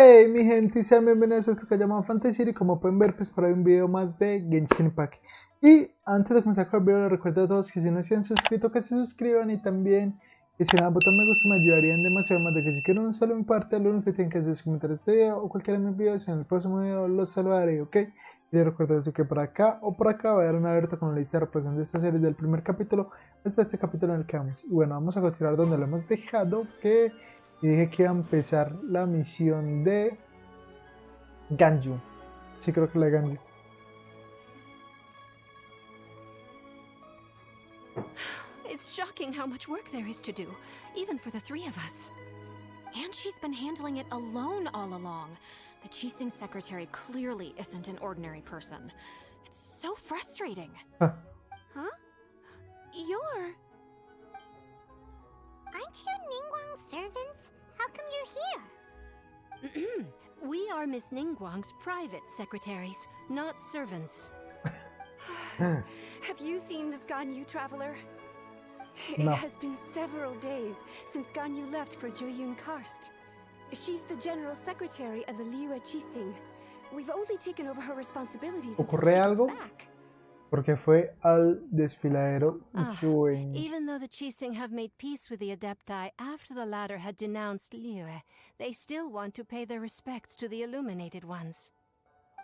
Hey mi gente, y sean bienvenidos a esto que se llama Fantasiciro. Y como pueden ver, pues por ahí un video más de Genshin Pack. Y antes de comenzar con el video, les recuerdo a todos que si no se han suscrito, que se suscriban. Y también que si le dan botón me gusta me ayudarían demasiado. Más de que si quieren un solo en parte, lo único que tienen que hacer es comentar este video o cualquiera de mis videos. En el próximo video los saludaré, ¿ok? Y les recuerdo eso, que por acá o por acá voy a dar una alerta con la lista de reproducción de esta serie del primer capítulo hasta este capítulo en el que vamos. Y bueno, vamos a continuar donde lo hemos dejado, que... Y dije que iba a empezar la misión de Ganyu. Sí, creo que la de Ganyu. It's shocking how much work there is to do, even for the three of us. And she's been handling it alone all along. The Qixing secretary clearly isn't an ordinary person. It's so frustrating. Huh? Aren't you Ningguang's servants? How come you're here? We are Miss Ningguang's private secretaries, not servants. Have you seen Miss Ganyu, Traveler? No. It has been several days since Ganyu left for Juyun Karst. She's the general secretary of the Liyue Qixing. We've only taken over her responsibilities until she ¿Ocurre gets algo? back. Porque fue al desfiladero Juyun. Even though the Qixing have made peace with the Adepti after the latter had denounced Liyue, they still want to pay their respects to the Illuminated Ones.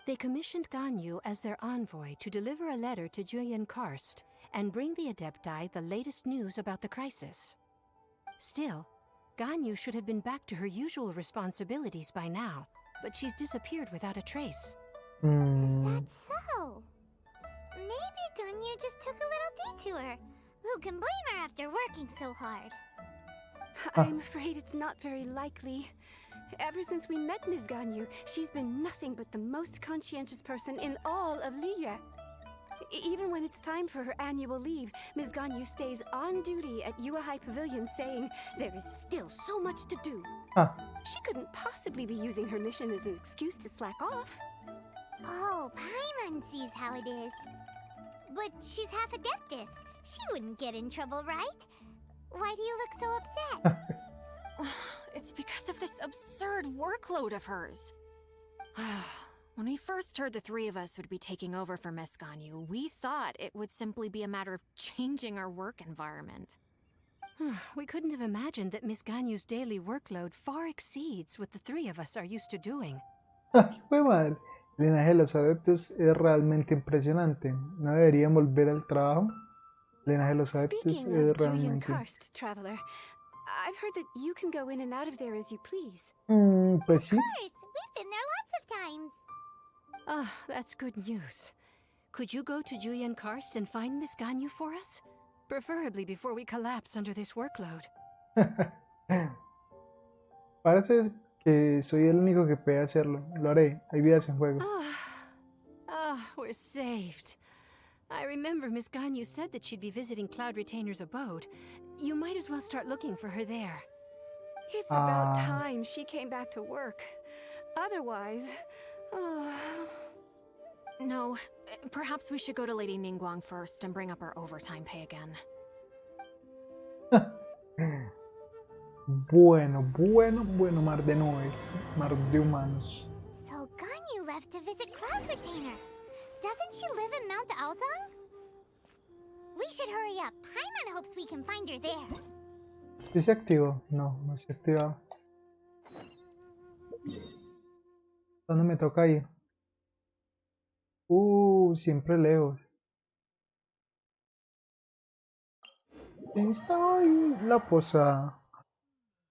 They commissioned Ganyu as their envoy to deliver a letter to Juyun Karst and bring the Adepti the latest news about the crisis. Still, Ganyu should have been back to her usual responsibilities by now, but she's disappeared without a trace. Is that so? Maybe Ganyu just took a little detour. Who can blame her after working so hard? I'm afraid it's not very likely. Ever since we met Ms. Ganyu, she's been nothing but the most conscientious person in all of Liyue. Even when it's time for her annual leave, Ms. Ganyu stays on duty at Yuehai Pavilion saying there is still so much to do. She couldn't possibly be using her mission as an excuse to slack off. Oh, Paimon sees how it is. But she's half Adeptus. She wouldn't get in trouble, right? Why do you look so upset? It's because of this absurd workload of hers. When we first heard the three of us would be taking over for Miss Ganyu, we thought it would simply be a matter of changing our work environment. We couldn't have imagined that Miss Ganyu's daily workload far exceeds what the three of us are used to doing. ¡Qué fue mal! El linaje de los adeptos es realmente impresionante. ¿No deberían volver al trabajo? El linaje de los adeptos Speaking es of Juyun realmente... Karst, Traveler, I've heard that you can go in and out of there as you please. Pues sí. Of course, we've been there lots of times. Ah, that's good news. Could you go to Juyun Karst and find Miss Ganyu for us? Preferably before we collapse under this workload. Parece que soy el único que puede hacerlo. Lo haré. Hay vidas en juego. We're saved. I remember Miss Ganyu said that she'd be visiting Cloud Retainer's abode. You might as well start looking for her there. It's about time she came back to work. Otherwise... No, perhaps we should go to Lady Ningguang first and bring up our overtime pay again. Bueno, mar de nubes, mar de humanos. So Ganyu left to visit Cloud Retainer. Doesn't she live in Mount Aozong? We should hurry up. Paimon hopes we can find her there. ¿Sí se activó? No, no se ha activado. ¿Dónde me toca ir? Siempre lejos. Está ahí la posada.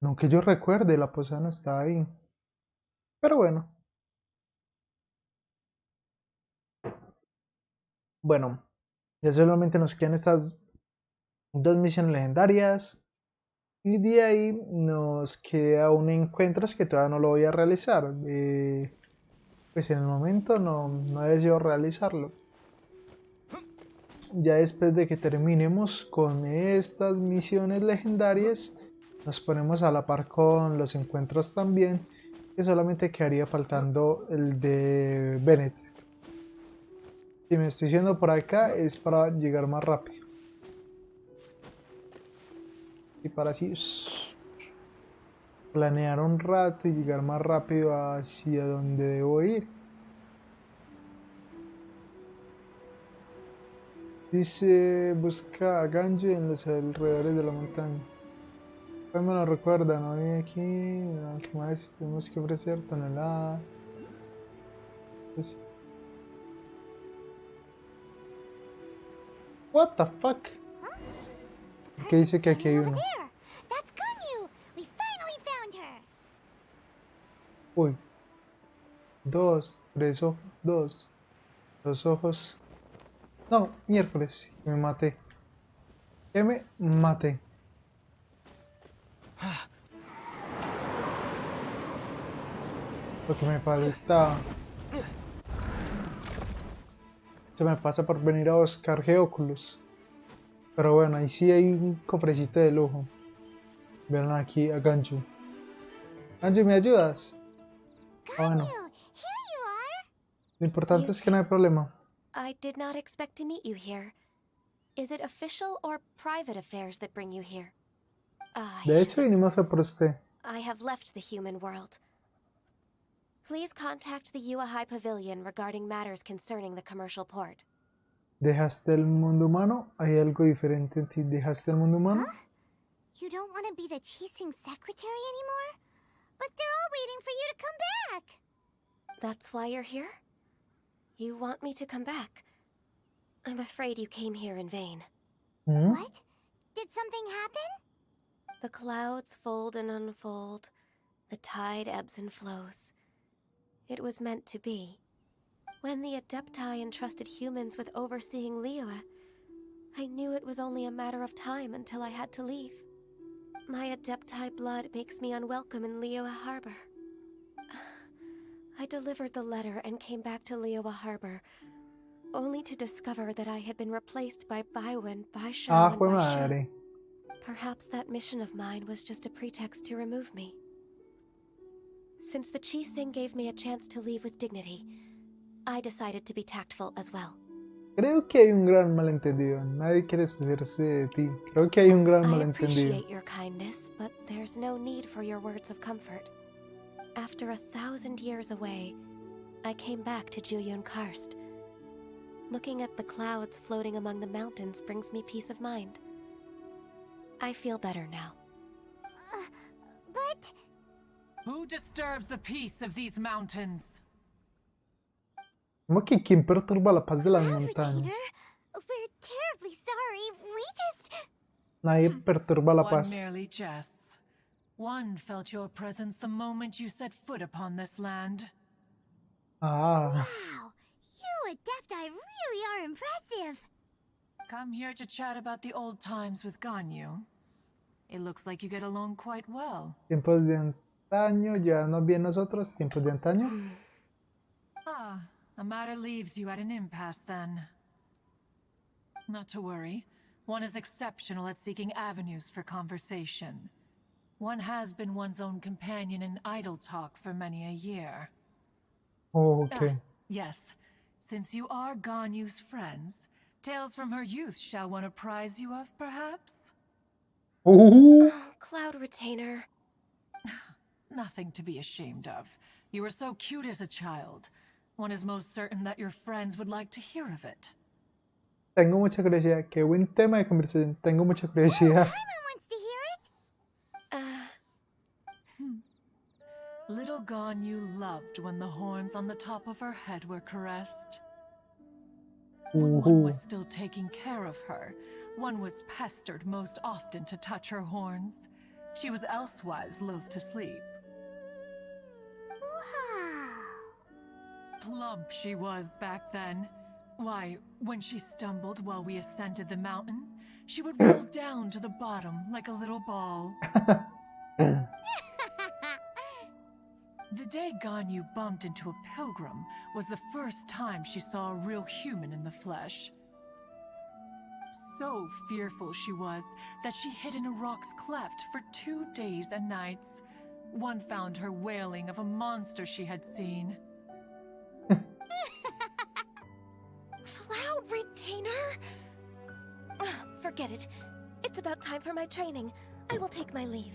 No que yo recuerde, la posada no está ahí. Pero bueno. Bueno, ya solamente nos quedan estas dos misiones legendarias. Y de ahí nos queda un encuentro que todavía no lo voy a realizar. Pues en el momento no he decidido realizarlo. Ya después de que terminemos con estas misiones legendarias, nos ponemos a la par con los encuentros también, que solamente quedaría faltando el de Bennett. Si me estoy yendo por acá es para llegar más rápido. Y para así planear un rato y llegar más rápido hacia donde debo ir. Dice, busca a Ganyu en los alrededores de la montaña. Pues me lo recuerda, no hay aquí, no, ¿qué más tenemos que ofrecer? Tonelada. Pues, what the fuck? ¿Qué dice que aquí hay Over uno? there. That's Ganyu. We finally found her. Uy. Dos, tres ojos, dos. Dos ojos. No, miércoles. Que me maté. Que me maté. Lo que me faltaba. Se me pasa por venir a buscar Geoculus. Pero bueno, ahí sí hay un cofrecito de lujo. Vean aquí a Ganyu. Ganyu, ¿me ayudas? Ah, bueno. Ganyu, here you are. Lo importante es que no hay problema. I did not expect to meet you here. Is it official or private affairs that bring you here? De hecho, vinimos a por usted. I have left the human world. Please contact the Yua High Pavilion regarding matters concerning the commercial port. ¿Dejaste el mundo humano? ¿Hay algo diferente en ti? ¿Dejaste el mundo humano? You don't want to be the Chising secretary anymore? But they're all waiting for you to come back. That's why you're here? You want me to come back? I'm afraid you came here in vain. ¿Mm? What? Did something happen? The clouds fold and unfold. The tide ebbs and flows. It was meant to be. When the Adepti entrusted humans with overseeing Liyue, I knew it was only a matter of time until I had to leave. My Adepti blood makes me unwelcome in Liyue Harbor. I delivered the letter and came back to Liyue Harbor, only to discover that I had been replaced by Baiwen, Baishao, Ah, and fue Baisha. madre. Perhaps that mission of mine was just a pretext to remove me. Since the Chising gave me a chance to leave with dignity, I decided to be tactful as well. Creo que hay un gran malentendido. Nadie quiere deshacerse de ti. Creo que hay un gran I malentendido. appreciate your kindness, but there's no need for your words of comfort. After 1,000 years away, I came back to Juyun Karst. Looking at the clouds floating among the mountains brings me peace of mind. I feel better now. But Who disturbs the peace of these mountains? ¿Cómo que quién perturba la paz de las Cloud montañas? Retainer, we're terribly sorry. We just... Nadie perturba la One paz. merely jests. One felt your presence the moment you set foot upon this land. Ah, Wow, you Adepti really are impressive. Come here to chat about the old times with Ganyu. It looks like you get along quite well. tiempos de antaño, llevarnos bien nosotros, tiempos de antaño. Ah, a matter leaves you at an impasse then. Not to worry. One is exceptional at seeking avenues for conversation. One has been one's own companion in idle talk for many a year. Oh, ok. Yes, since you are Ganyu's friends, tales from her youth shall one apprise you of, perhaps? Cloud Retainer. Nothing to be ashamed of. You were so cute as a child. One is most certain that your friends would like to hear of it. Tengo mucha curiosidad. Qué buen tema de conversación. Tengo mucha curiosidad. Paimon wants to hear it. Little Ganyu loved when the horns on the top of her head were caressed. When one was still taking care of her, one was pestered most often to touch her horns. She was elsewise loath to sleep. Wow. Plump she was back then. Why, when she stumbled while we ascended the mountain, she would roll down to the bottom like a little ball. The day Ganyu bumped into a pilgrim was the first time she saw a real human in the flesh. So fearful she was that she hid in a rock's cleft for 2 days and nights. One found her wailing of a monster she had seen. Cloud Retainer? Forget it. It's about time for my training. I will take my leave.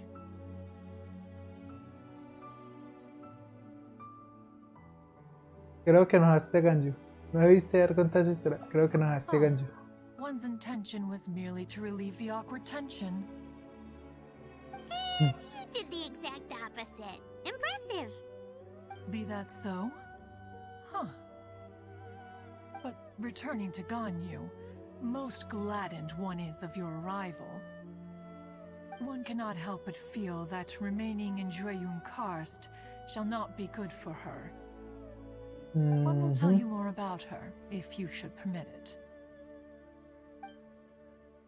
Creo que enojaste a Ganyu. ¿No me viste dar contar esa historia? Creo que enojaste a Ganyu. One's intention was merely to relieve the awkward tension. And you did the exact opposite. Impressive. Be that so? Huh. But returning to Ganyu, most gladdened one is of your arrival. One cannot help but feel that remaining in Jueyun Karst shall not be good for her. One will tell you more about her, if you should permit it.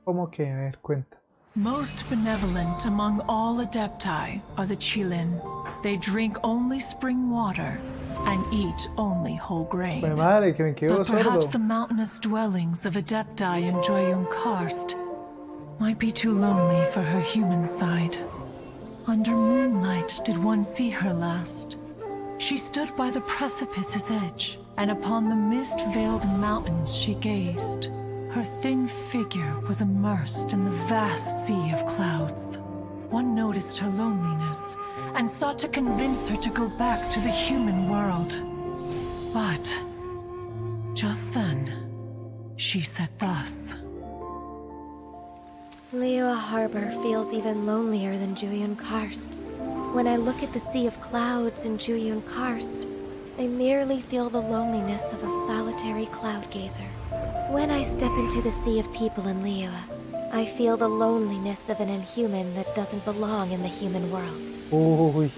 ¿Cómo que? A ver, cuenta. Most benevolent among all Adepti are the Qilin. They drink only spring water and eat only whole grain. Pues madre, que me quedo But perhaps sordo. the mountainous dwellings of Adepti in Jueyun Karst might be too lonely for her human side. Under moonlight did one see her last. She stood by the precipice's edge, and upon the mist-veiled mountains she gazed. Her thin figure was immersed in the vast sea of clouds. One noticed her loneliness, and sought to convince her to go back to the human world. But just then, she said thus. Liyue Harbor feels even lonelier than Jueyun Karst. When I look at the sea of clouds in Jueyun Karst, I merely feel the loneliness of a solitary cloud gazer. When I step into the sea of people in Liyue, I feel the loneliness of an inhuman that doesn't belong in the human world. Uy,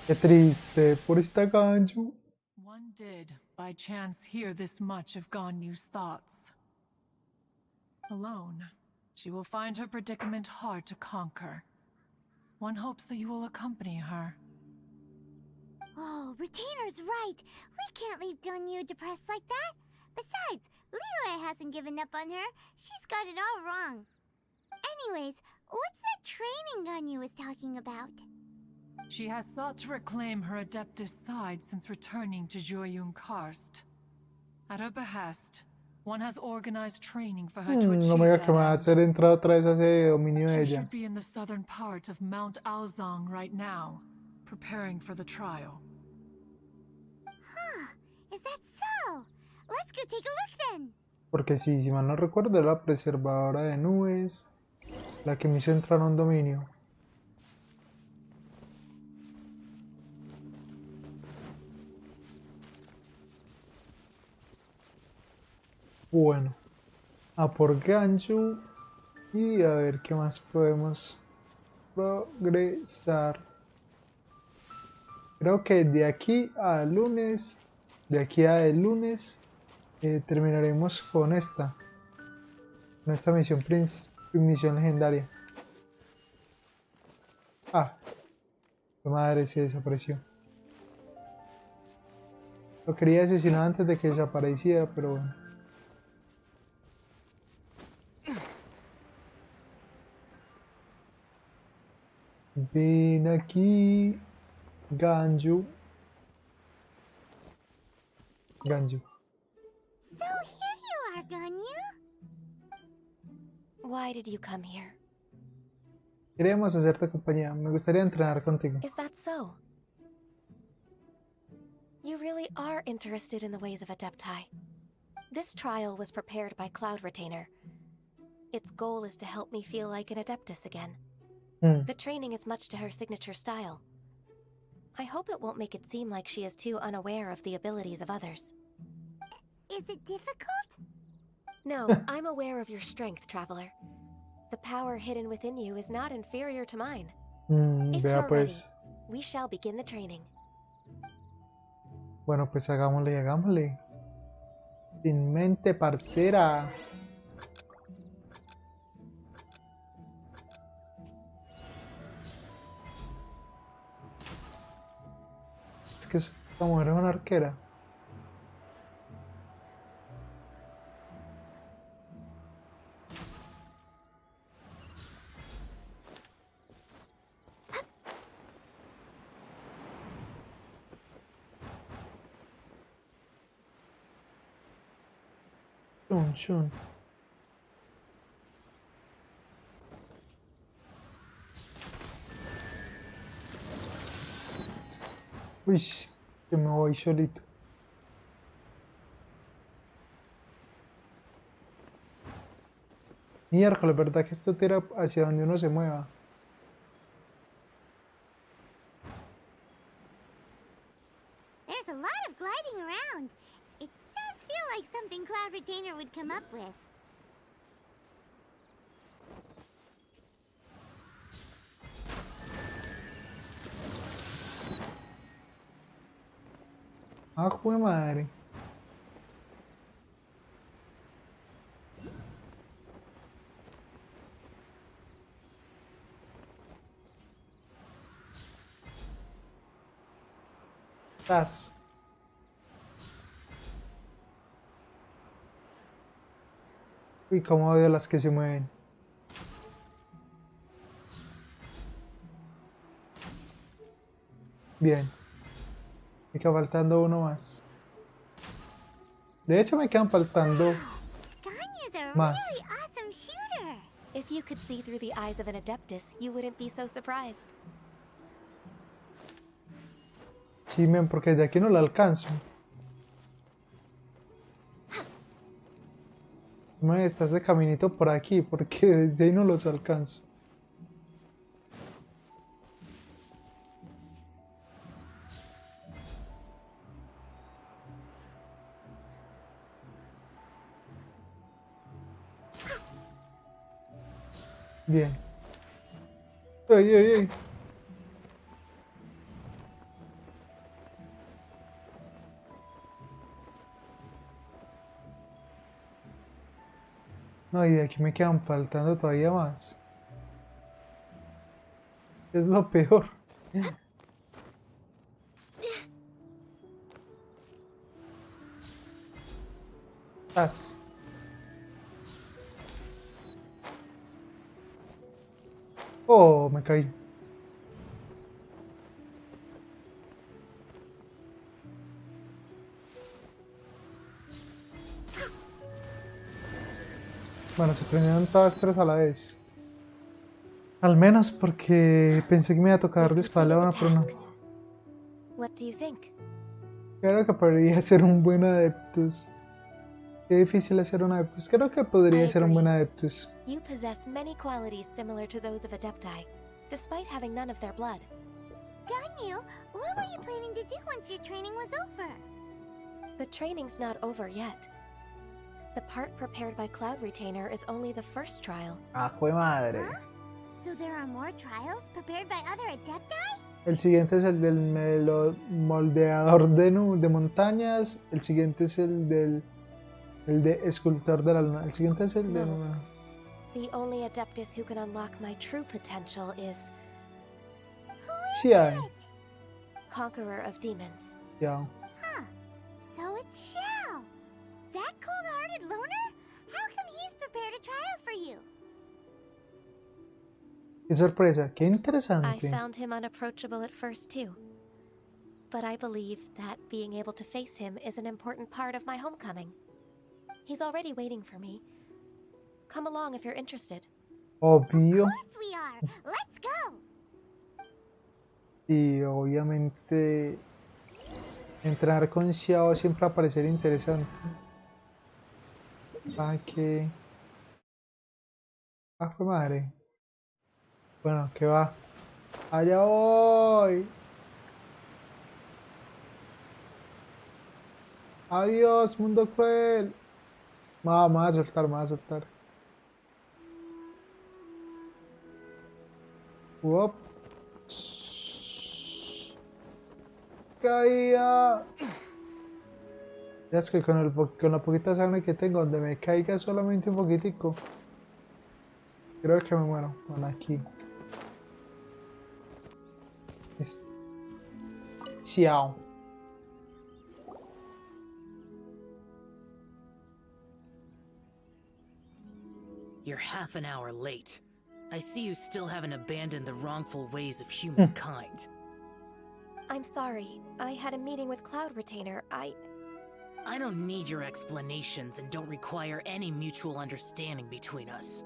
qué triste. Por esta Ganyu. One did, by chance, hear this much of Ganyu's thoughts. Alone, she will find her predicament hard to conquer. One hopes that you will accompany her. Oh, Retainer's right. We can't leave Ganyu depressed like that. Besides, Liyue hasn't given up on her. She's got it all wrong. Anyways, what's that training Ganyu was talking about? She has sought to reclaim her Adeptus side since returning to Jueyun Karst. At her behest, one has organized training for her to achieve No me digas that que me va a end. hacer entrar otra vez a ese dominio de She ella. should be in the southern part of Mount Aozang right now, preparing for the trial. Huh, is that so? Let's go take a look then. Porque si mal no recuerdo, era la preservadora de nubes, la que me hizo entrar a un dominio. Bueno, a por Ganyu y a ver qué más podemos progresar. Creo que de aquí a lunes, terminaremos con esta misión misión legendaria. Ah, mi madre se desapareció. Lo quería asesinar antes de que desapareciera, pero bueno. Ven aquí, Ganyu. Ganyu. So here you are, Ganyu. Why did you come here? Queríamos hacerte compañía. Me gustaría entrenar contigo. Is that so? You really are interested in the ways of Adepti. This trial was prepared by Cloud Retainer. Its goal is to help me feel like an Adeptus again. The training is much to her signature style. I hope it won't make it seem like she is too unaware of the abilities of others. Is it difficult? No, I'm aware of your strength, Traveler. The power hidden within you is not inferior to mine. If Vea you're ready, pues. we shall begin the training. Bueno, pues hagámosle. Sin mente, parcera. Es que esta mujer es una arquera. Chun. Uy, que me voy solito. Miércoles, ¿verdad que esto tira hacia donde uno se mueva? There's a lot of gliding around. It does feel like something Cloud Retainer would come up with. Ah, jue madre. Tas. Uy, cómo odio las que se mueven. Bien. Me queda faltando uno más. De hecho, me quedan faltando Ganyu's a más. really awesome shooter. If you could see through the eyes of an Adeptus, you wouldn't be so surprised. Sí, men, porque de aquí no la alcanzo. Me estás de caminito por aquí, porque desde ahí no los alcanzo. Bien. ¡Ey, ey, ey! No, y de aquí me quedan faltando todavía más. Es lo peor. Tas. Oh, me caí. Bueno, se prendieron todas tres a la vez. Al menos porque pensé que me iba a tocar de espalda una por una. What do you think? Creo que podría ser un buen Adeptus. Qué difícil es ser un Adeptus. Creo que podría ser un buen Adeptus. You possess many qualities similar to those of Adepti, despite having none of their blood. Ganyu, what were you planning to do once your training was over? The training's not over yet. The part prepared by Cloud Retainer is only the first trial. Ah, jue madre. Huh? So there are more trials prepared by other Adepti? El siguiente es el del moldeador de montañas. El siguiente es el de escultor de la luna. El siguiente es el de... No. The only Adeptus who can unlock my true potential is Sí hay. Conqueror of Demons. Ya. Huh. So it's Xiao. That cold-hearted loner? How come he's prepared a trial for you? Qué sorpresa, qué I interesante. found him unapproachable at first too. But I believe that being able to face him is an important part of my homecoming. He's already waiting for me. Come along if you're interested. Obvio. Of course we are. Let's go. Sí, obviamente. Entrenar con Xiao siempre va a parecer interesante. ¿Para qué? Ah, fue madre. Bueno, ¿qué va? ¡Allá voy! ¡Adiós, mundo cruel! Me va a soltar, me va a soltar. ¡Uop! ¡Caía! Ya es que con la poquita sangre que tengo, donde me caiga solamente un poquitico, creo que me muero. Bueno, aquí. Xiao. You're half an hour late. I see you still haven't abandoned the wrongful ways of humankind. I'm sorry. I had a meeting with Cloud Retainer. I don't need your explanations and don't require any mutual understanding between us.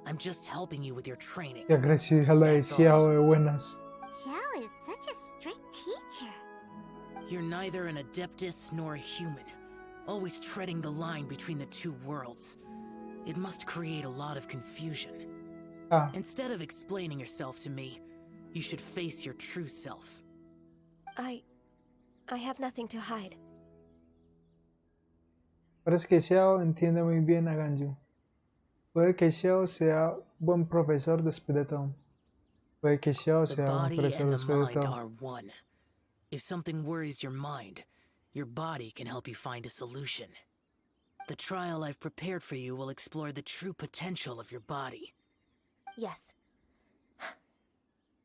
I'm just helping you with your training. Qué agresiva la de Xiao de buenas. Xiao is such a strict teacher. You're neither an Adeptus nor a human, always treading the line between the two worlds. It must create a lot of confusion. Ah, Instead of explaining yourself to me, you should face your true self. I have nothing to hide. parece que Xiao entiende muy bien a Ganyu. Puede que Xiao sea buen profesor después de todo. Puede que Xiao The sea buen body profesor and the después de mind todo. are one. If something worries your mind, your body can help you find a solution. The trial I've prepared for you will explore the true potential of your body. Yes.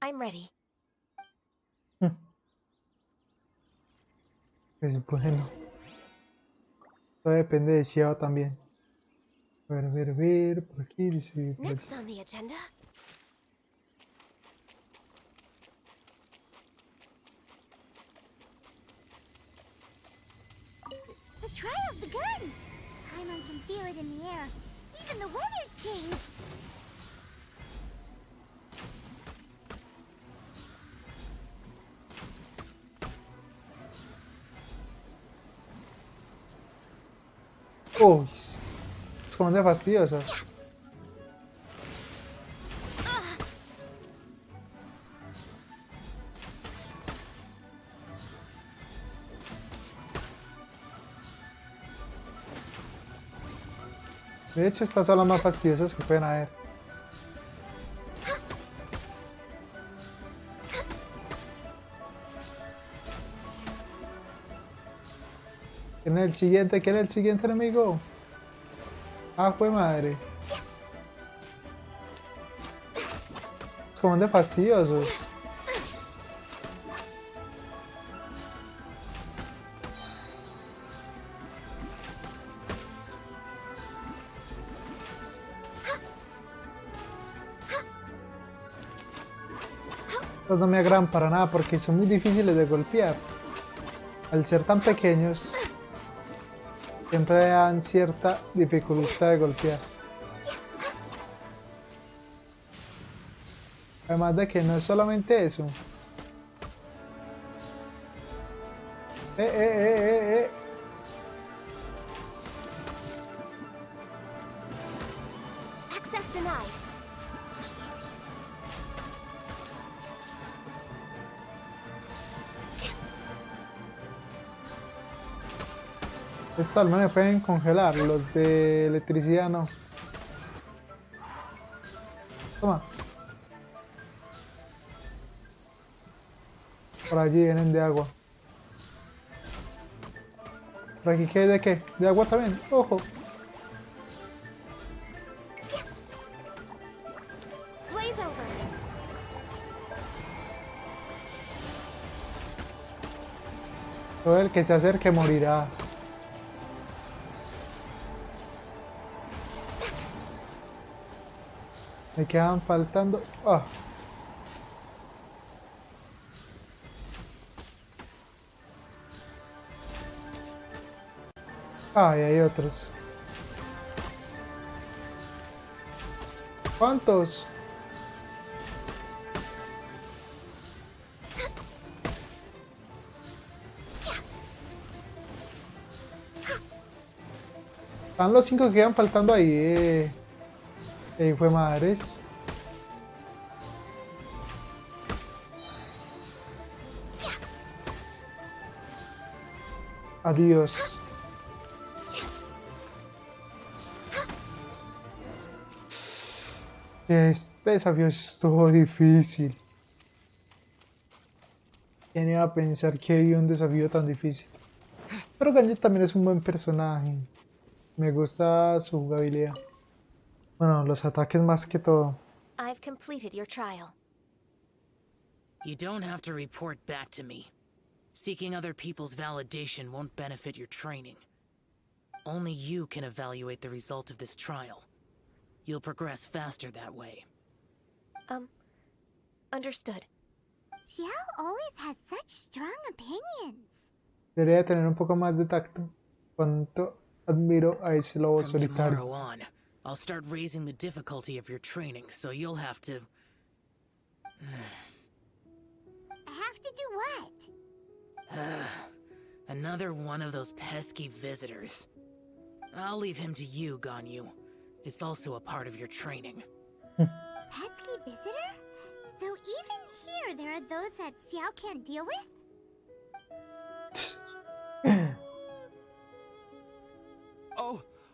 I'm ready. Es bueno. Todo depende de Xiao también. A ver, por aquí dice... por Next aquí. on the agenda. The trial's begun! Paimon can feel it in the air. Even the weather's changed. Uy, es como de fastidiosas. De hecho, estas son las más fastidiosas que pueden haber. ¿Quién es el siguiente? ¿Quién es el siguiente enemigo? Ah, fue madre. Es como de fastidiosos. Estos no me agradan para nada porque son muy difíciles de golpear. Al ser tan pequeños, siempre dan cierta dificultad de golpear. Además de que no es solamente eso. ¡Eh! Access denied. Esto al menos pueden congelar, los de electricidad no. Toma. Por allí vienen de agua. ¿Por aquí qué hay de qué? De agua también. Ojo. Blaze over. Todo el que se acerque morirá. Me quedan faltando. Ah. Ah, y hay otros. ¿Cuántos? Están los 5 que quedan faltando ahí. Fue madres. Adiós. Este desafío estuvo difícil. ¿Quién iba a pensar que había un desafío tan difícil? Pero Ganyu también es un buen personaje. Me gusta su jugabilidad. Bueno, los ataques más que todo. I've completed your trial. You don't have to report back to me. Seeking other people's validation won't benefit your training. Only you can evaluate the result of this trial. You'll progress faster that way. Understood. Xiao always has such strong opinions. Debería tener un poco más de tacto. Cuánto admiro a ese lobo From solitario. tomorrow on, I'll start raising the difficulty of your training, so you'll have to... I have to do what? Another one of those pesky visitors. I'll leave him to you, Ganyu. It's also a part of your training. Pesky visitor? So even here there are those that Xiao can't deal with?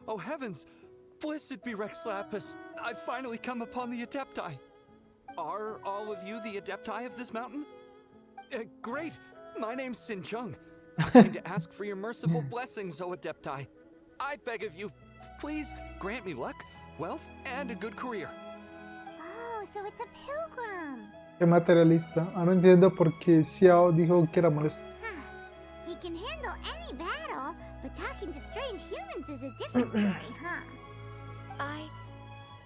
Oh heavens! Blessed be Rex Lapis! I've finally come upon the Adepti! Are all of you the Adepti of this mountain? Great! My name's Sin Chung. I came to ask for your merciful blessings, O Adepti. I beg of you, please grant me luck, wealth, and a good career. Oh, so it's a pilgrim. Qué materialista. Ahora entiendo por qué Xiao dijo que era molesto. Huh. He can handle any battle, but talking to strange humans is a different story, huh? I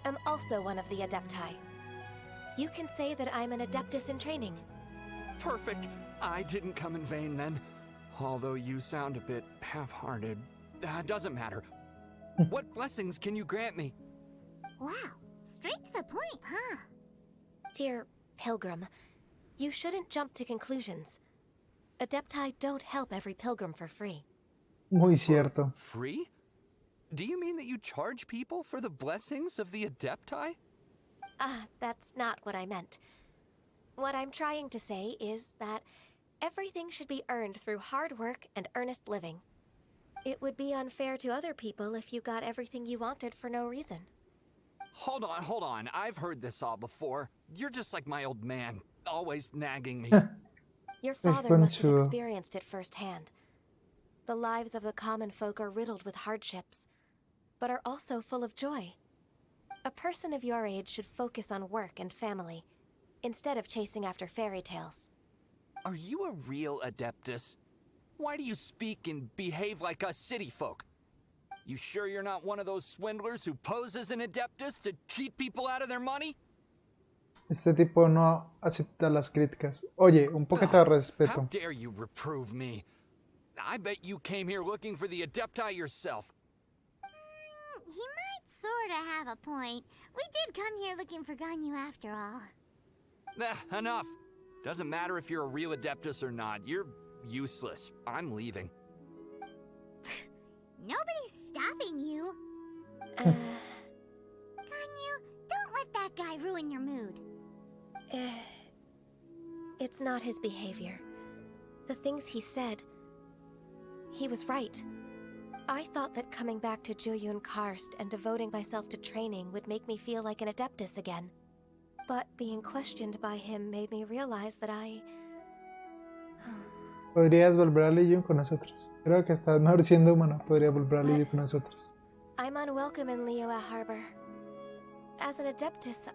am also one of the Adepti. You can say that I'm an Adeptus in training. Perfect. I didn't come in vain then. Although you sound a bit half-hearted. Doesn't matter. What blessings can you grant me? Wow, straight to the point, huh? Dear Pilgrim, you shouldn't jump to conclusions. Adepti don't help every pilgrim for free. Muy cierto. Free? Do you mean that you charge people for the blessings of the Adepti? That's not what I meant. What I'm trying to say is that everything should be earned through hard work and earnest living. It would be unfair to other people if you got everything you wanted for no reason. Hold on. I've heard this all before. You're just like my old man, always nagging me. Your father must have experienced it firsthand. The lives of the common folk are riddled with hardships, but are also full of joy. A person of your age should focus on work and family, instead of chasing after fairy tales. Are you a real Adeptus? Why do you speak and behave like us city folk? You sure you're not one of those swindlers who pose as an Adeptus to cheat people out of their money? Este tipo no acepta las críticas. Oye, un poquito de respeto. How dare you reprove me? I bet you came here looking for the Adepti yourself. He might sorta have a point. We did come here looking for Ganyu after all. Enough. Doesn't matter if you're a real Adeptus or not. You're useless. I'm leaving. Nobody's stopping you. Uh, Ganyu, don't let that guy ruin your mood. It's not his behavior. The things he said, he was right. I thought that coming back to Jueyun Karst and devoting myself to training would make me feel like an Adeptus again. But being questioned by him made me realize that I... Podrías volver a Liyun con nosotros. Creo que estás mejor siendo humano. Podría volver a Liyun con nosotros. I'm unwelcome in Liyue Harbor. As an Adeptus,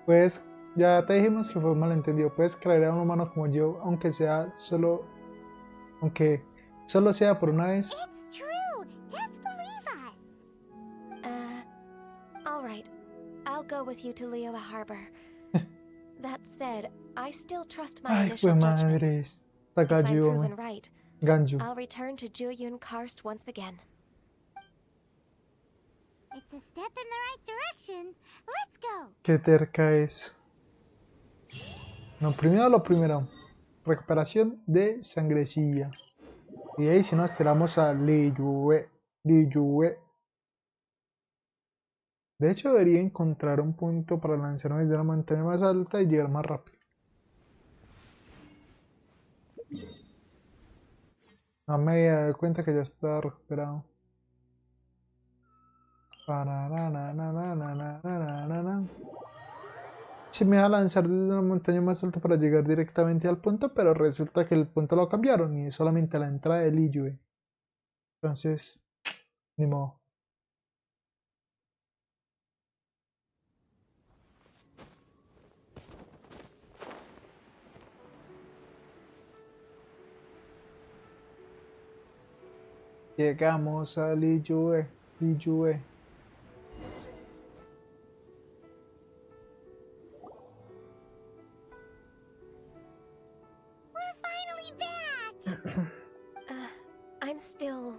Pues ya te dijimos que fue un malentendido. Puedes creer a un humano como yo, aunque solo sea por una vez. It's true. Just believe us. Alright. I'll go with you to Liyue Harbor. That said, I still trust my initial judgment. If I'm proven right, Ganyu. I'll return to Jueyun Karst once again. It's a step in the right direction. Let's go. Qué terca es. No, primero lo primero. Recuperación de sangrecilla. Y de ahí si nos tiramos a Liyue. De hecho debería encontrar un punto para lanzarme desde una montaña más alta y llegar más rápido. No me había dado cuenta que ya estaba recuperado. Sí me iba a lanzar desde una montaña más alta para llegar directamente al punto, pero resulta que el punto lo cambiaron y es solamente la entrada de Liyue. Entonces, ni modo. Llegamos a Liyue. We're finally back! I'm still...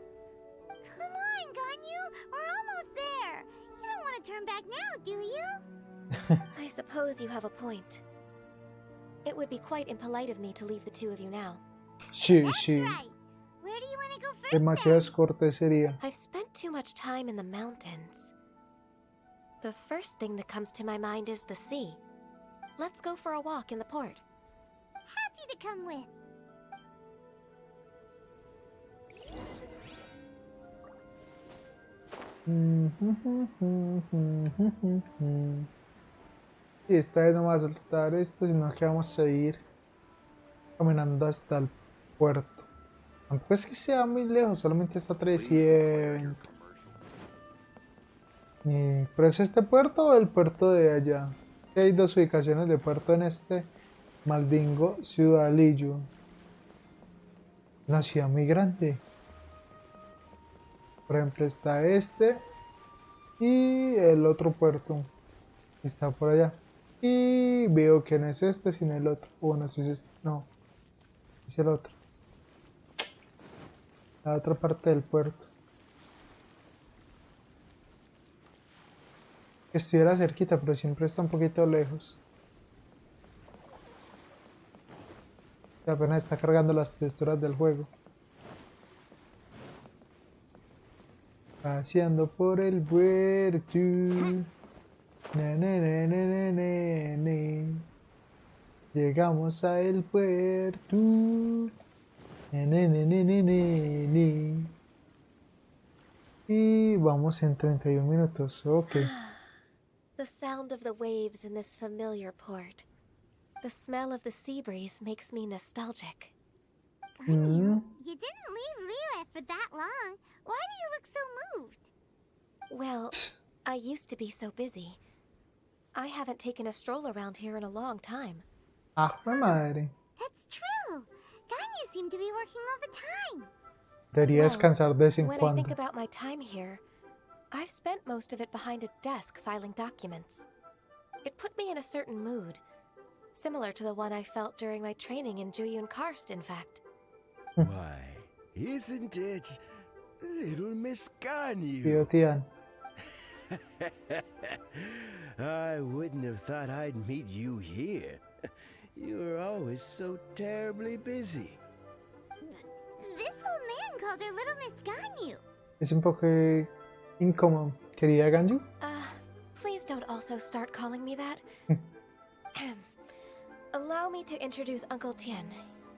Come on, Ganyu! We're almost there! You don't want to turn back now, do you? I suppose you have a point. It would be quite impolite of me to leave the two of you now. Sí, That's sí. right! Where do you want to go Demasiada descortesería. I've spent too much time in the mountains. The first thing that comes to my mind is the sea. Let's go for a walk in the port. Happy to come with. Y esta vez no vamos a saltar esto, sino que vamos a ir caminando hasta el puerto. Tampoco es que sea muy lejos, solamente está 300. ¿Pero es este puerto o el puerto de allá? Hay dos ubicaciones de puerto en este maldingo ciudadillo. Una ciudad muy grande. Por ejemplo, está este y el otro puerto. Está por allá. Y veo que no es este, sino el otro. Bueno, si es este. No. Es el otro. La otra parte del puerto. Estuviera cerquita, pero siempre está un poquito lejos. Apenas está cargando las texturas del juego. Paseando por el puerto. Na, na, na, na, na, na, na. Llegamos a el puerto. Na, na, na, na, na, na, na. Y vamos en 31 minutos. Ok. The sound of the waves in this familiar port. The smell of the sea breeze makes me nostalgic. Ganyu, you didn't leave Liyue for that long. Why do you look so moved? Well, I used to be so busy. I haven't taken a stroll around here in a long time. Ah, madre. That's true. Ganyu seemed to be working all the time. Debería descansar de vez en When I cuando. think about my time here, I've spent most of it behind a desk filing documents. It put me in a certain mood, similar to the one I felt during my training in Juyun Karst, in fact. Why, isn't it little Miss Ganyu? Tío Tian. I wouldn't have thought I'd meet you here. You were always so terribly busy. This old man called her Little Miss Ganyu. Es un poco incómodo. ¿Querida Ganyu? Please don't also start calling me that. Allow me to introduce Uncle Tian.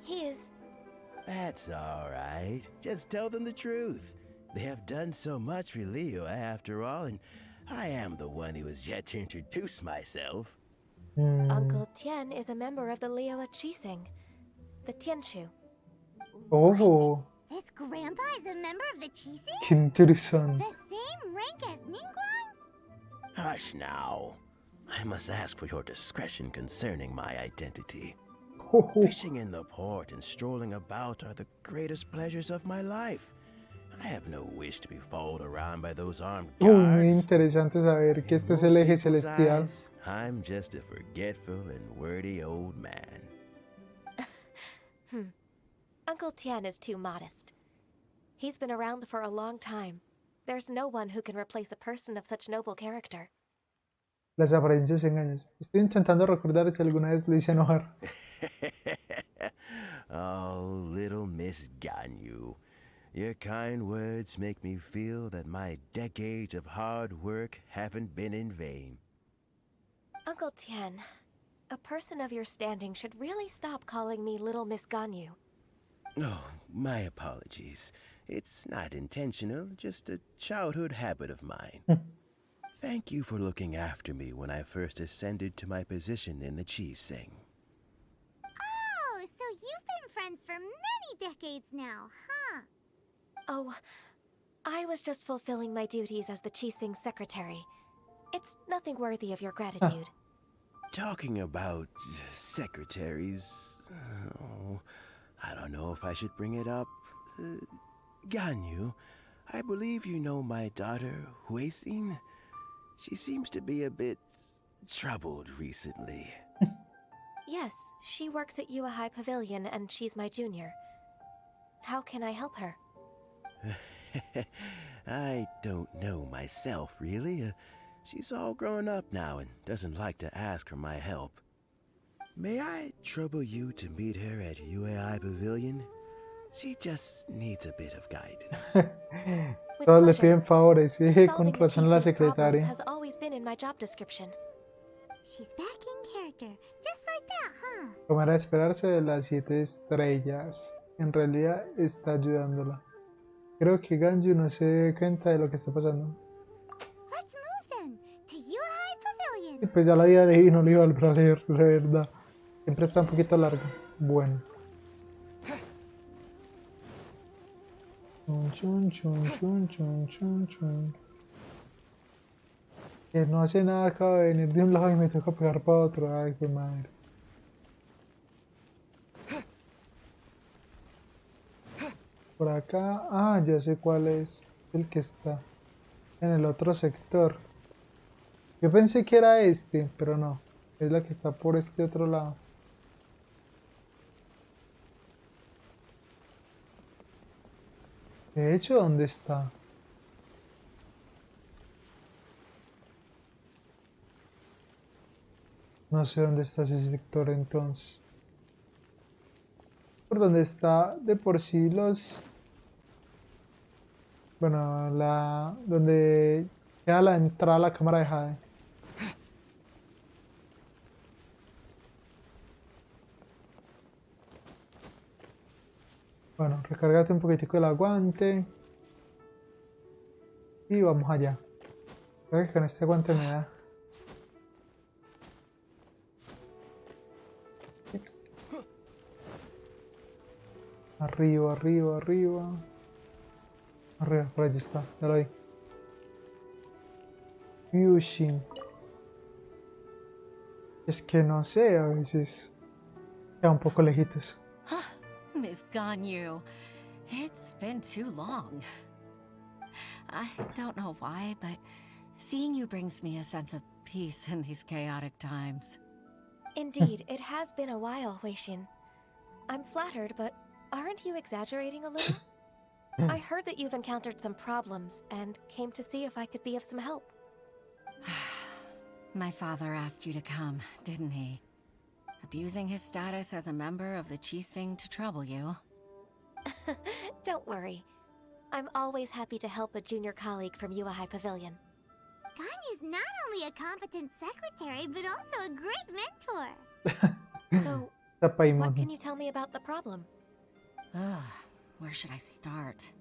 He is... That's all right. Just tell them the truth. They have done so much for Liyue after all, and I am the one who has yet to introduce myself. Uncle Tian is a member of the Liyue Chising, the Tianshu. Oh, This grandpa is a member of the Chising? qué interesante. The same rank as Ningguang? Hush now. I must ask for your discretion concerning my identity. Oh, oh. Fishing in the port and strolling about are the greatest pleasures of my life. I have no wish to be followed around by those armed Muy guards. interesante saber que este es el eje celestial. I'm just a forgetful and wordy old man. Uncle Tian is too modest. He's been around for a long time. There's no one who can replace a person of such noble character. Las apariencias engañan. Estoy intentando recordar si alguna vez lo hice enojar. Oh, little Miss Ganyu. Your kind words make me feel that my decades of hard work haven't been in vain. Uncle Tian, a person of your standing should really stop calling me Little Miss Ganyu. Oh, my apologies. It's not intentional, just a childhood habit of mine. Thank you for looking after me when I first ascended to my position in the Chising. Oh, so you've been friends for many decades now, huh? Oh, I was just fulfilling my duties as the Chising secretary. It's nothing worthy of your gratitude. Talking about secretaries, oh, I don't know if I should bring it up. Ganyu, I believe you know my daughter, Huixin. She seems to be a bit troubled recently. Yes, she works at Yua High Pavilion and she's my junior. How can I help her? I don't know myself, really. She's all grown up now and doesn't like to ask for my help. May I trouble you to meet her at UAI Pavilion? She just needs a bit of guidance. With Todos le pleasure. piden favores, sí, con Solving the razón la TC's problems secretaria. has always been in my job description. She's back in character, just like that, huh? Como era de esperarse de las 7 estrellas. En realidad está ayudándola. Creo que Ganyu no se da cuenta de lo que está pasando. Let's move then to Yuhai Y Pavilion. pues ya la había leído y no lo iba a volver a leer, de verdad. Siempre está un poquito larga. Bueno. Chun, chun, chun, chun, chun, chun. Que no hace nada, acaba de venir de un lado y me toca pegar para otro. Ay, qué madre. Por acá, ya sé cuál es el que está en el otro sector. Yo pensé que era este, pero no. Es la que está por este otro lado. De hecho, ¿dónde está? No sé dónde está ese sector entonces. Por donde está de por sí los... Bueno, donde queda la entrada a la cámara de Jade. Bueno, recárgate un poquitico el aguante. Y vamos allá. Creo que con este aguante me da. Arriba, arriba, arriba. Arriba, por allí está, ya lo vi. Yushin. Es que no sé, a veces queda un poco lejitos. Miss Ganyu, it's been too long. I don't know why, but seeing you brings me a sense of peace in these chaotic times. Indeed, it has been a while, Weishin. I'm flattered, but aren't you exaggerating a little? I heard that you've encountered some problems and came to see if I could be of some help. My father asked you to come, didn't he? Abusing his status as a member of the Qixing to trouble you. Don't worry. I'm always happy to help a junior colleague from Yuahai Pavilion. Ganyu's not only a competent secretary, but also a great mentor. So, Tapaimon. what can you tell me about the problem? Ugh, where should I start?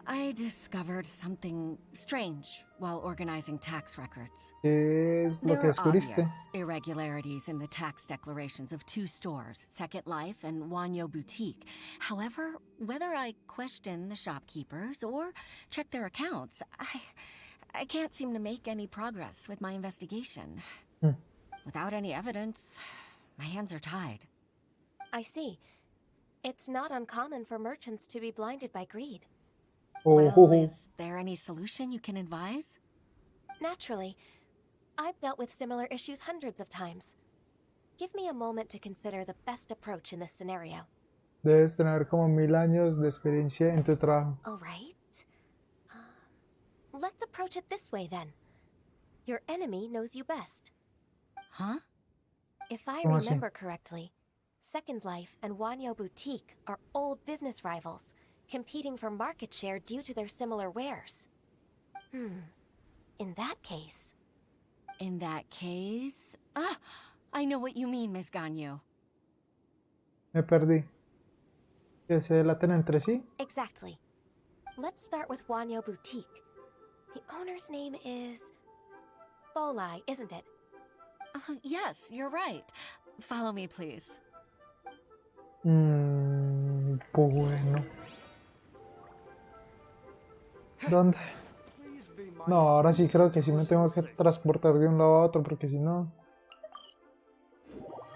I discovered something strange while organizing tax records. ¿Qué es lo There que are descubriste? obvious irregularities in the tax declarations of 2 stores, Second Life and Wanyo Boutique. However, whether I question the shopkeepers or check their accounts, I can't seem to make any progress with my investigation. Without any evidence, my hands are tied. I see. It's not uncommon for merchants to be blinded by greed. Well, is there any solution you can advise? Naturally. I've dealt with similar issues hundreds of times. Give me a moment to consider the best approach in this scenario. Debes tener como 1000 años de experiencia en tu trabajo. All right. Let's approach it this way then. Your enemy knows you best. Huh? If I ¿Cómo así? remember correctly, Second Life and Wanyo Boutique are old business rivals, competing for market share due to their similar wares. In that case... In that case... Ah! I know what you mean, Miss Ganyu. Me perdí. ¿Que se delaten entre sí? Exactly. Let's start with Wanyo Boutique. The owner's name is... Bolai, isn't it? Yes, you're right. Follow me, please. Bueno. ¿Dónde? No, ahora sí creo que sí me tengo que transportar de un lado a otro, porque si no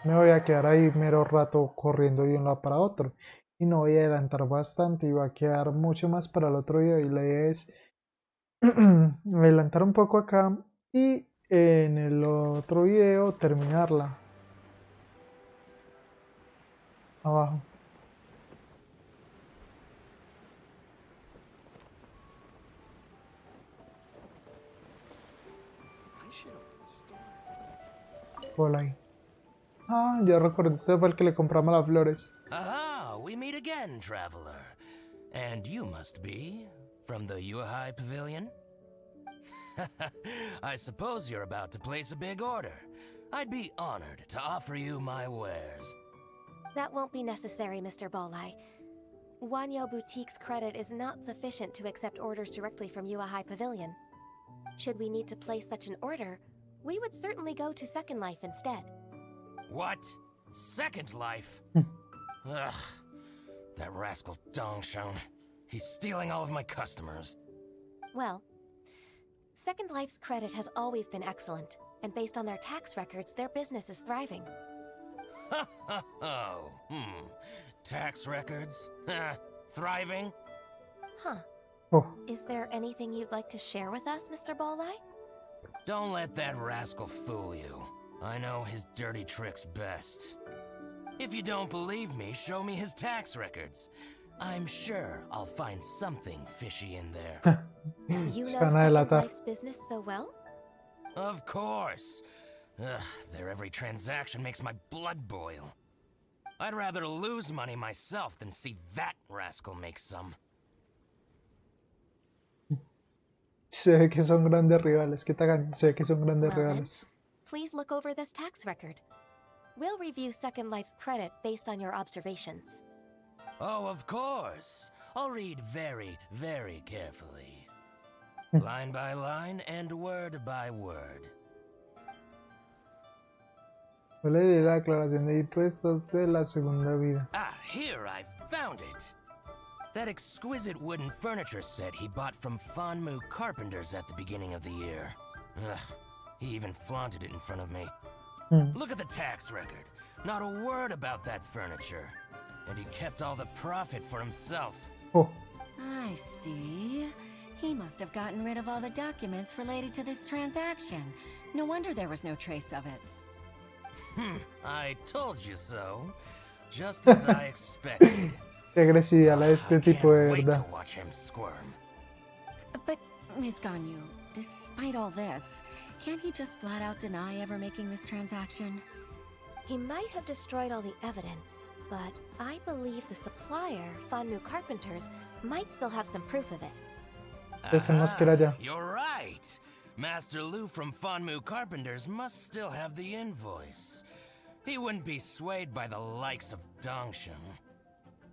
me voy a quedar ahí mero rato corriendo de un lado para otro y no voy a adelantar bastante y va a quedar mucho más para el otro video, y la idea es adelantar un poco acá y en el otro video terminarla abajo. Hola ahí. Ya recordé, este fue el que le compramos las flores. Aha! Ah, we meet again, traveler. And you must be from the Yuhai Pavilion? I suppose you're about to place a big order. I'd be honored to offer you my wares. That won't be necessary, Mr. Bolai. Wanyo Boutique's credit is not sufficient to accept orders directly from Yuhai Pavilion. Should we need to place such an order, we would certainly go to Second Life instead. What? Second Life? Ugh. That rascal Dongsheng. He's stealing all of my customers. Well, Second Life's credit has always been excellent, and based on their tax records, their business is thriving. Tax records? Thriving? Huh. Oh, Is there anything you'd like to share with us, Mr. Bolai? Don't let that rascal fool you. I know his dirty tricks best. If you don't believe me, show me his tax records. I'm sure I'll find something fishy in there. You know Suena Second delatar. Life's business so well? Of course. Ugh, their every transaction makes my blood boil. I'd rather lose money myself than see that rascal make some. Se ve que son grandes rivales. ¿Qué tal? Se ve que son grandes Well then, rivales. please look over this tax record. We'll review Second Life's credit based on your observations. Oh, of course. I'll read very, very carefully. Line by line and word by word. Yo le di la declaración de impuestos de la segunda vida. Ah, here I found it. That exquisite wooden furniture set he bought from Fanmu Carpenters at the beginning of the year. Ugh, he even flaunted it in front of me. Look at the tax record. Not a word about that furniture. And he kept all the profit for himself. Oh, I see. He must have gotten rid of all the documents related to this transaction. No wonder there was no trace of it. I told you so. Just as I expected. qué agresividad la de este I tipo de can't wait verdad. to watch him squirm. But, Ms. Ganyu, despite all this, can't he just flat out deny ever making this transaction? He might have destroyed all the evidence, but I believe the supplier, Fanmu Carpenters, might still have some proof of it. Tenemos que ir allá. You're right. Master Lu from Fanmu Carpenters must still have the invoice. He wouldn't be swayed by the likes of Dongsheng.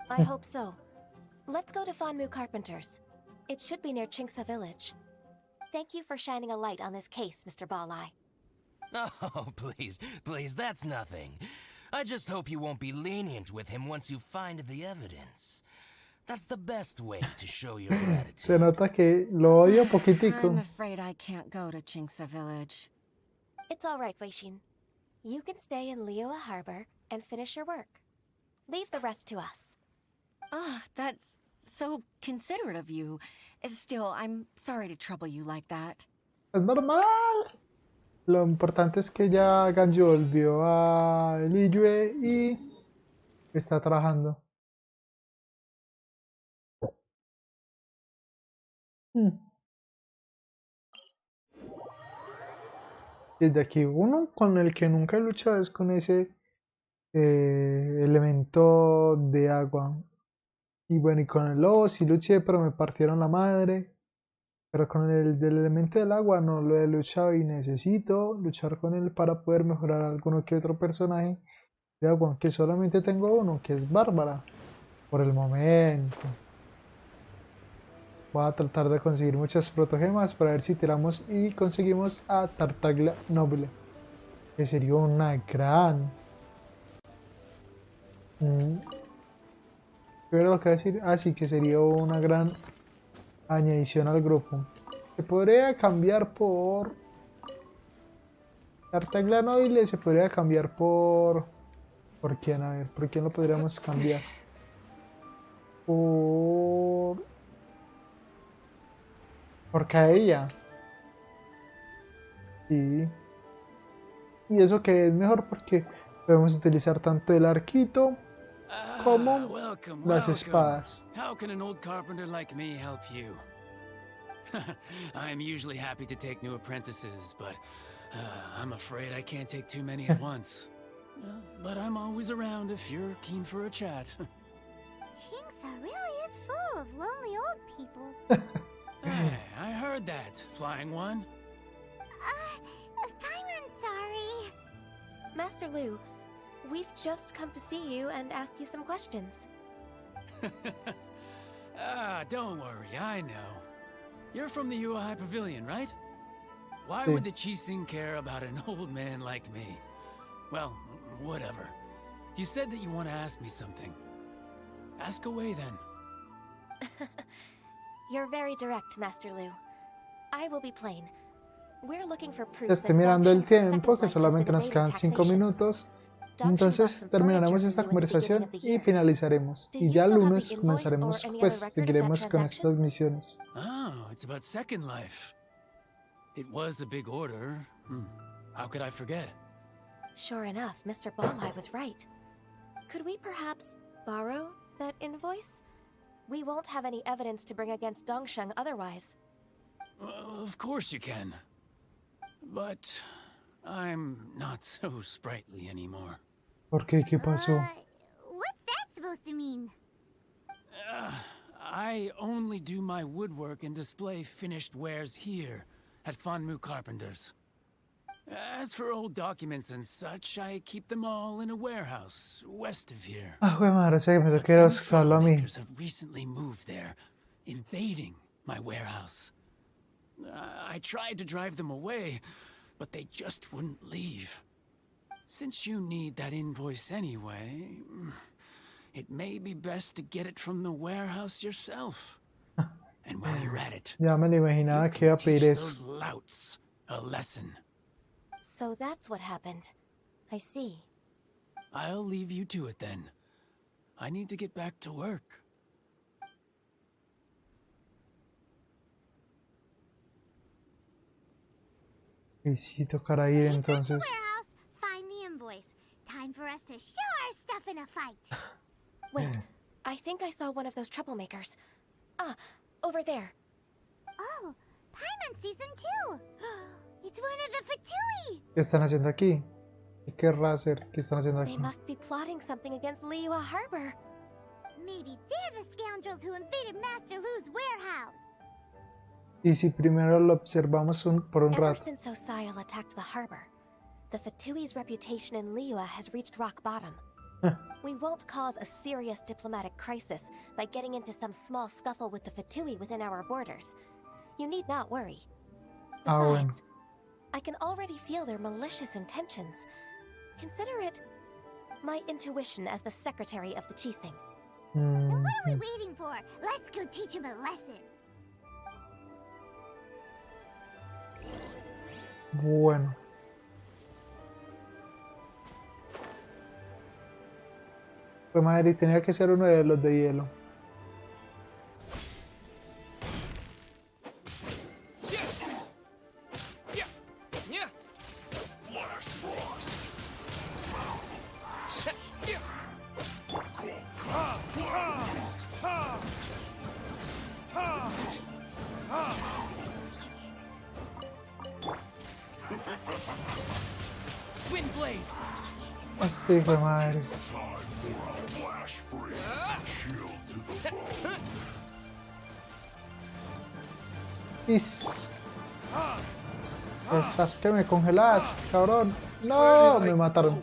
I hope so. Let's go to Fanmu Carpenters. It should be near Chingsa Village. Thank you for shining a light on this case, Mr. Balai. Oh, please, please, that's nothing. I just hope you won't be lenient with him once you find the evidence. That's the best way to show your gratitude. Se nota que lo odio I'm poquitico. afraid I can't go to Chingsa Village. It's all right, Weishin. You can stay in Liyue Harbor and finish your work. Leave the rest to us. Ah, that's so considerate of you. Still, I'm sorry to trouble you like that. Es normal. Lo importante es que ya Ganyu volvió a Liyue y está trabajando. Desde aquí uno con el que nunca he luchado es con ese elemento de agua. Y bueno, y con el lobo sí luché, pero me partieron la madre. Pero con el del elemento del agua no lo he luchado y necesito luchar con él para poder mejorar alguno que otro personaje de agua, aunque solamente tengo uno, que es Bárbara, por el momento. Voy a tratar de conseguir muchas protogemas para ver si tiramos y conseguimos a Tartaglia Noble, que sería una gran... ¿Qué era lo que iba a decir? Ah, sí, que sería una gran añadición al grupo. Se podría cambiar por... Tartaglia Noble se podría cambiar por... ¿Por quién? A ver, ¿por quién lo podríamos cambiar? Por Kaeya. Sí. Y eso que es mejor porque podemos utilizar tanto el arquito como las espadas. How can an old carpenter like me help you? I'm usually happy to take new apprentices, but I'm afraid I can't take too many at once. But I'm always around if you're keen for a chat. Chingsa really is full of lonely old people. Hey, I heard that, Flying One. Paimon's sorry. Master Lu, we've just come to see you and ask you some questions. Don't worry, I know. You're from the UI Pavilion, right? Why would the Chising care about an old man like me? Well, whatever. You said that you want to ask me something. Ask away, then. You're very direct, Master Lu. I will be plain. We're looking for proof Estoy that mirando el Genshin for tiempo, Second que Life solamente has nos been quedan evading 5 taxation. minutos. Genshin Entonces bought some terminaremos furniture esta from you at the beginning conversación of the y year. finalizaremos. Do Y you ya el still have lunes the invoice comenzaremos, or any pues other record of that seguiremos con transaction? estas misiones. Oh, it's about Second Life. It was a big order. How could I forget? Sure enough, Mr. Balleye was right. Could we perhaps borrow that invoice? We won't have any evidence to bring against Dongsheng otherwise. Of course you can. But I'm not so sprightly anymore. ¿Por qué? ¿Qué pasó? What's that supposed to mean? I only do my woodwork and display finished wares here at Fanmu Carpenters. As for old documents and such, I keep them all in a warehouse west of here. Ah, güey, madre, sé que me But toqué some solo a mí. troublemakers have recently moved there, invading my warehouse. I tried to drive them away, but they just wouldn't leave. Since you need that invoice anyway, it may be best to get it from the warehouse yourself. And while you're at it, Ya me lo imaginaba que iba a pedir teach eso. those louts a lesson. So that's what happened. I see. I'll leave you to it then. I need to get back to work. Y sí, tocará ir entonces. Warehouse, find the invoice. Time for us to show our stuff in a fight. Wait, I think I saw one of those troublemakers. Ah, over there. Oh, Paimon sees him too. It's one of the Fatui. ¿Qué están haciendo aquí? ¿Qué querrá hacer? ¿Qué están haciendo They aquí? must be plotting something against Liyue Harbor. Maybe they're the scoundrels who invaded Master Lu's warehouse. Y si primero lo observamos por un Ever rato. since Osial attacked the harbor, the Fatui's reputation in Liyue has reached rock bottom. We won't cause a serious diplomatic crisis by getting into some small scuffle with the Fatui within our borders. You need not worry. Besides, I can already feel their malicious intentions. Consider it my intuition as the secretary of the Chising. Then what are we waiting for? Let's go teach him a lesson. Bueno. Pues madre, tenía que ser uno de los de hielo. Así fue madre. Is. Estás que me congelas, cabrón. No, me mataron.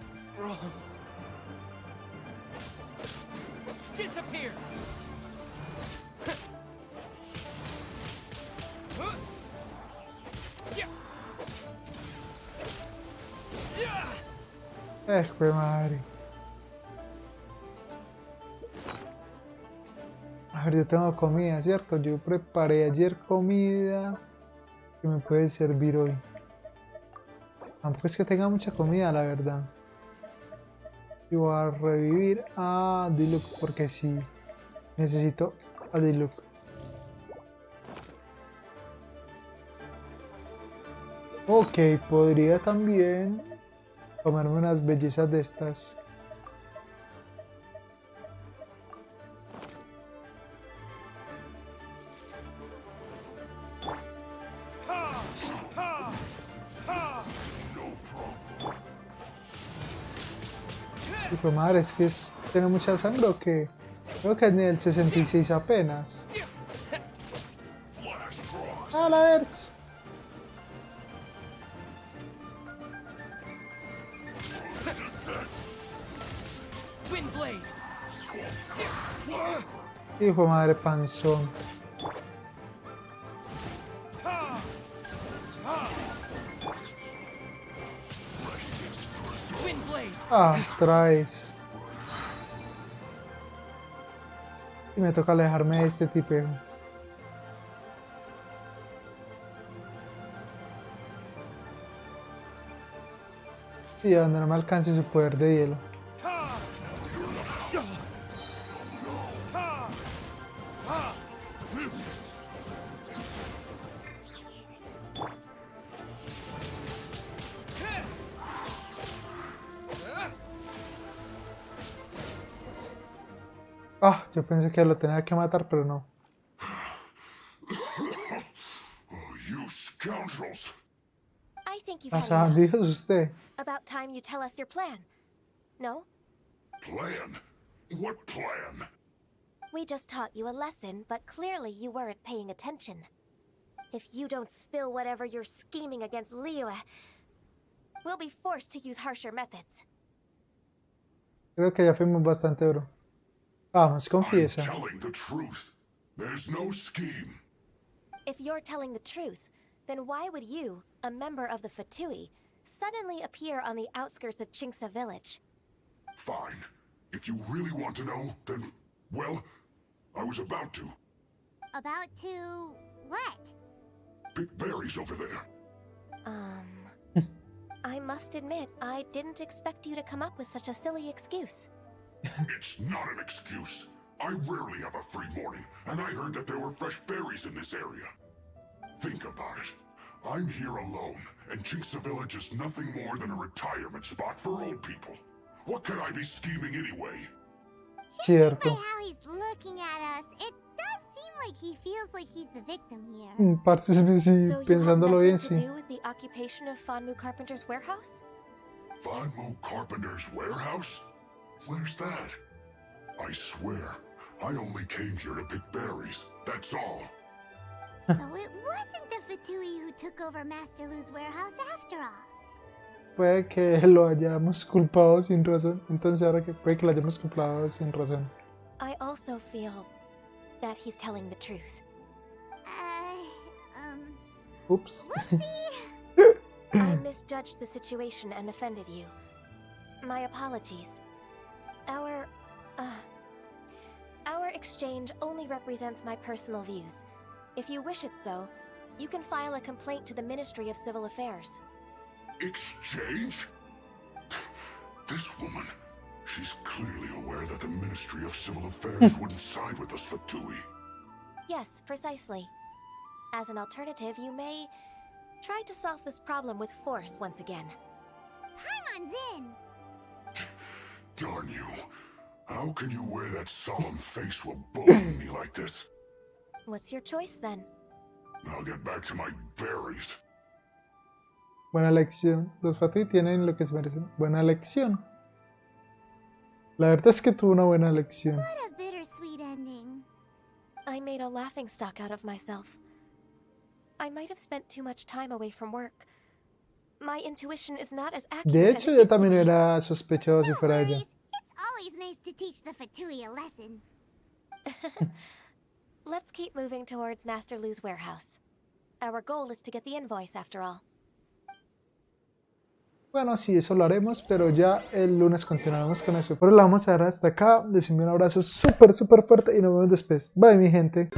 Fue madre. A ver, yo tengo comida, ¿cierto? Yo preparé ayer comida que me puede servir hoy. Tampoco es que tenga mucha comida, la verdad. Y voy a revivir a Diluc porque sí. Necesito a Diluc. Ok, podría también comerme unas bellezas de estas. Y pues madre, es que tiene mucha sangre o qué. Creo que es nivel 66 apenas. ¡A la Hertz! Hijo de madre panzón. Ah, traes. Y me toca alejarme de este tipeo. Y donde no me alcance su poder de hielo. Ah, yo pensé que lo tenía que matar, pero no. You scoundrels! I think you've Las had enough. bandidos usted. About time you tell us your plan. No? Plan? What plan? We just taught you a lesson, but clearly you weren't paying attention. If you don't spill whatever you're scheming against Liyue, we'll be forced to use harsher methods. Creo que ya fuimos bastante duro. Vamos, confiesa. I'm telling the truth. There's no scheme. If you're telling the truth, then why would you, a member of the Fatui, suddenly appear on the outskirts of Chinksa village? Fine. If you really want to know, then, well, I was about to. About to what? Pick berries over there. I must admit, I didn't expect you to come up with such a silly excuse. It's not an excuse. I rarely have a free morning, and I heard that there were fresh berries in this area. Think about it. I'm here alone, and Chinksa Village is nothing more than a retirement spot for old people. What could I be scheming anyway? Judging by how he's looking at us, it does seem like he feels like he's the victim here. Parce, sí, So you have pensándolo bien, nothing to sí. do with the occupation of Fanmu Carpenter's warehouse? Fanmu Carpenter's warehouse? Where's that? I swear, I only came here to pick berries, that's all. So it wasn't the Fatui who took over Master Lu's warehouse after all. Puede que lo hayamos culpado sin razón. Entonces ahora que puede que lo hayamos culpado sin razón. I also feel that he's telling the truth. Oops. I misjudged the situation and offended you. My apologies. Our exchange only represents my personal views. If you wish it so, you can file a complaint to the Ministry of Civil Affairs. Exchange? This woman, she's clearly aware that the Ministry of Civil Affairs wouldn't side with us, Fatui. Yes, precisely. As an alternative, you may try to solve this problem with force once again. Paimon's in! Darn you. How can you wear that solemn face while bullying me like this? What's your choice then? I'll get back to my berries. Buena lección. Los Fatui tienen lo que se merecen. Buena lección. La verdad es que tuvo una buena lección. What a bittersweet ending. I made a laughingstock out of myself. I might have spent too much time away from work. My intuition is not as accurate. De hecho, yo también hubiera sospechado si fuera ella. It's always nice to teach the Fatui a lesson. Let's keep moving towards Master Lu's warehouse. Our goal is to get the invoice after all. Bueno, sí, eso lo haremos, pero ya el lunes continuaremos con eso. Pero la vamos a dar hasta acá. Les envío un abrazo súper fuerte y nos vemos después. Bye, mi gente.